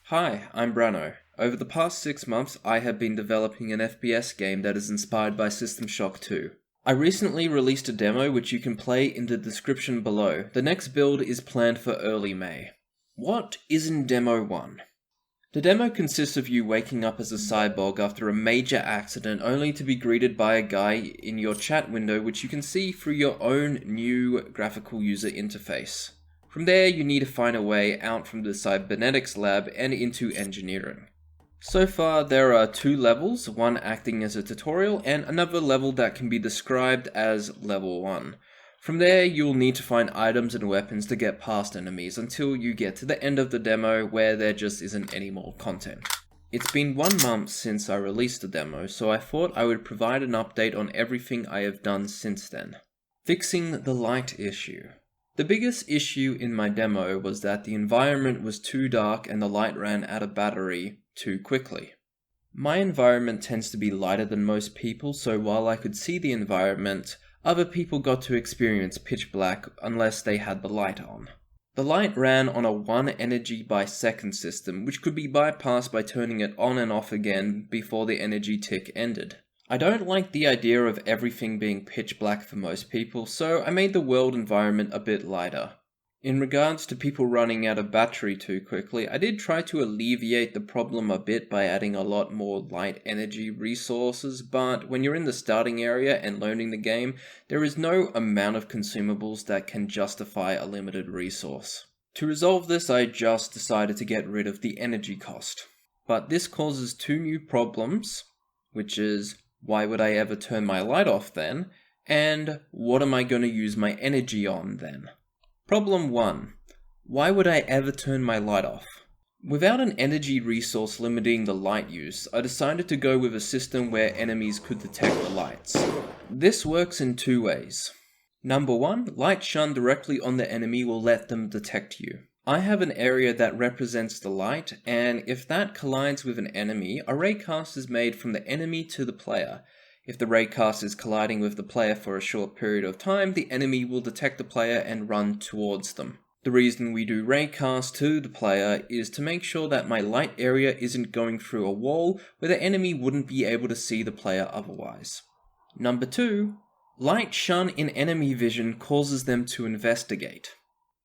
Hi, I'm Brano. Over the past 6 months, I have been developing an FPS game that is inspired by System Shock 2. I recently released a demo which you can play in the description below. The next build is planned for early May. What is in Demo 1? The demo consists of you waking up as a cyborg after a major accident only to be greeted by a guy in your chat window which you can see through your own new graphical user interface. From there, you need to find a way out from the cybernetics lab and into engineering. So far, there are 2 levels, one acting as a tutorial and another level that can be described as level 1. From there, you'll need to find items and weapons to get past enemies until you get to the end of the demo where there just isn't any more content. It's been 1 month since I released the demo, so I thought I would provide an update on everything I have done since then. Fixing the light issue. The biggest issue in my demo was that the environment was too dark and the light ran out of battery too quickly. My environment tends to be lighter than most people, so while I could see the environment, other people got to experience pitch black unless they had the light on. The light ran on a 1 energy by second system, which could be bypassed by turning it on and off again before the energy tick ended. I don't like the idea of everything being pitch black for most people, so I made the world environment a bit lighter. In regards to people running out of battery too quickly, I did try to alleviate the problem a bit by adding a lot more light energy resources, but when you're in the starting area and learning the game, there is no amount of consumables that can justify a limited resource. To resolve this, I just decided to get rid of the energy cost. But this causes 2 new problems, which is, why would I ever turn my light off then? And what am I going to use my energy on then? Problem 1. Why would I ever turn my light off? Without an energy resource limiting the light use, I decided to go with a system where enemies could detect the lights. This works in 2 ways. Number 1, light shun directly on the enemy will let them detect you. I have an area that represents the light, and if that collides with an enemy, a raycast is made from the enemy to the player. If the raycast is colliding with the player for a short period of time, the enemy will detect the player and run towards them. The reason we do raycast to the player is to make sure that my light area isn't going through a wall where the enemy wouldn't be able to see the player otherwise. Number 2, light shun in enemy vision causes them to investigate.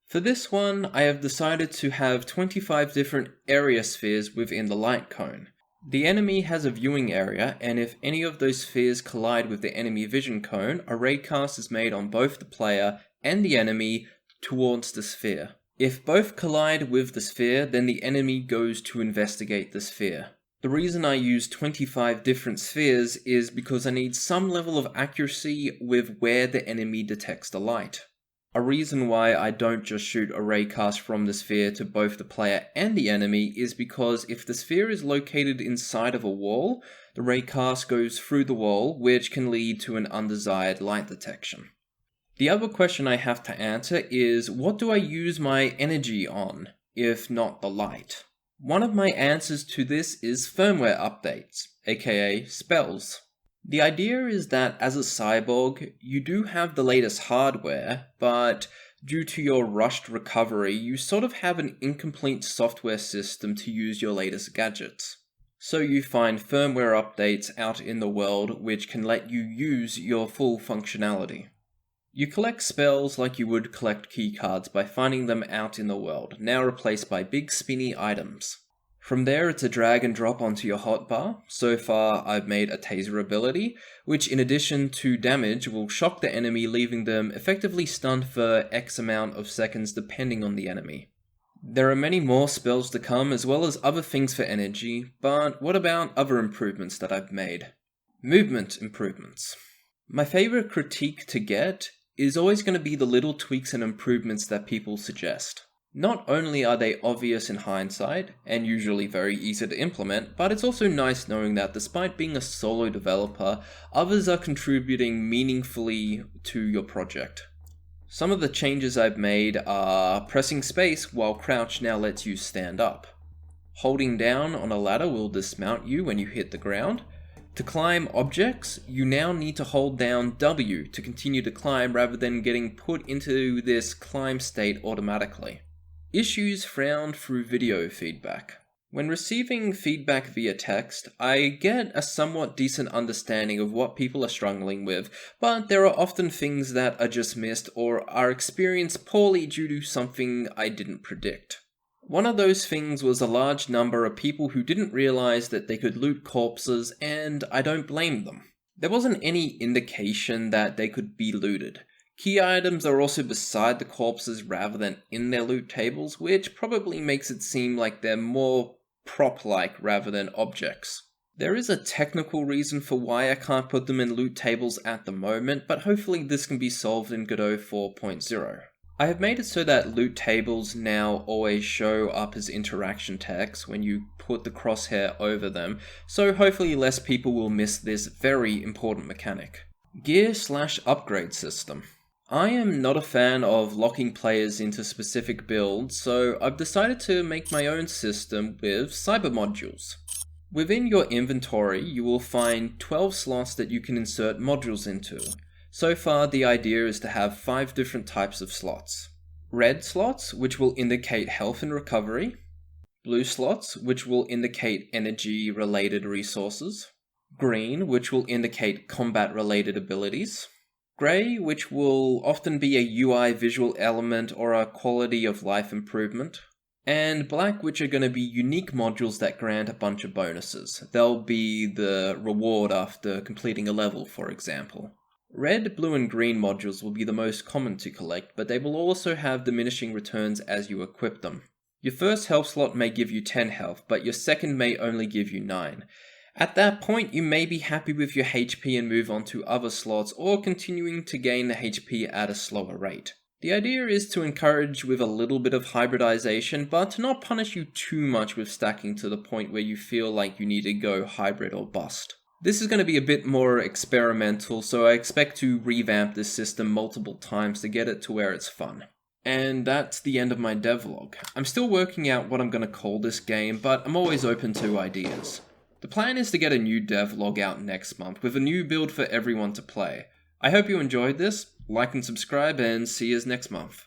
For this one, I have decided to have 25 different area spheres within the light cone. The enemy has a viewing area, and if any of those spheres collide with the enemy vision cone, a raycast is made on both the player and the enemy towards the sphere. If both collide with the sphere, then the enemy goes to investigate the sphere. The reason I use 25 different spheres is because I need some level of accuracy with where the enemy detects the light. A reason why I don't just shoot a raycast from the sphere to both the player and the enemy is because if the sphere is located inside of a wall, the raycast goes through the wall, which can lead to an undesired light detection. The other question I have to answer is, what do I use my energy on, if not the light? One of my answers to this is firmware updates, aka spells. The idea is that as a cyborg, you do have the latest hardware, but due to your rushed recovery, you sort of have an incomplete software system to use your latest gadgets. So you find firmware updates out in the world which can let you use your full functionality. You collect spells like you would collect keycards by finding them out in the world, now replaced by big spinny items. From there, it's a drag and drop onto your hotbar. So far, I've made a taser ability, which in addition to damage will shock the enemy, leaving them effectively stunned for X amount of seconds depending on the enemy. There are many more spells to come, as well as other things for energy, but what about other improvements that I've made? Movement improvements. My favorite critique to get is always going to be the little tweaks and improvements that people suggest. Not only are they obvious in hindsight, and usually very easy to implement, but it's also nice knowing that despite being a solo developer, others are contributing meaningfully to your project. Some of the changes I've made are pressing space while crouch now lets you stand up. Holding down on a ladder will dismount you when you hit the ground. To climb objects, you now need to hold down W to continue to climb rather than getting put into this climb state automatically. Issues found through video feedback. When receiving feedback via text, I get a somewhat decent understanding of what people are struggling with, but there are often things that are just missed or are experienced poorly due to something I didn't predict. One of those things was a large number of people who didn't realize that they could loot corpses, and I don't blame them. There wasn't any indication that they could be looted. Key items are also beside the corpses rather than in their loot tables, which probably makes it seem like they're more prop-like rather than objects. There is a technical reason for why I can't put them in loot tables at the moment, but hopefully this can be solved in Godot 4.0. I have made it so that loot tables now always show up as interaction text when you put the crosshair over them, so hopefully less people will miss this very important mechanic. Gear/upgrade system. I am not a fan of locking players into specific builds, so I've decided to make my own system with cyber modules. Within your inventory, you will find 12 slots that you can insert modules into. So far, the idea is to have 5 different types of slots. Red slots, which will indicate health and recovery. Blue slots, which will indicate energy-related resources. Green, which will indicate combat-related abilities. Grey, which will often be a UI visual element or a quality of life improvement. And black, which are going to be unique modules that grant a bunch of bonuses. They'll be the reward after completing a level, for example. Red, blue, and green modules will be the most common to collect, but they will also have diminishing returns as you equip them. Your first health slot may give you 10 health, but your second may only give you 9. At that point, you may be happy with your HP and move on to other slots, or continuing to gain the HP at a slower rate. The idea is to encourage with a little bit of hybridization, but to not punish you too much with stacking to the point where you feel like you need to go hybrid or bust. This is going to be a bit more experimental, so I expect to revamp this system multiple times to get it to where it's fun. And that's the end of my devlog. I'm still working out what I'm going to call this game, but I'm always open to ideas. The plan is to get a new devlog out next month with a new build for everyone to play. I hope you enjoyed this, like and subscribe, and see you next month.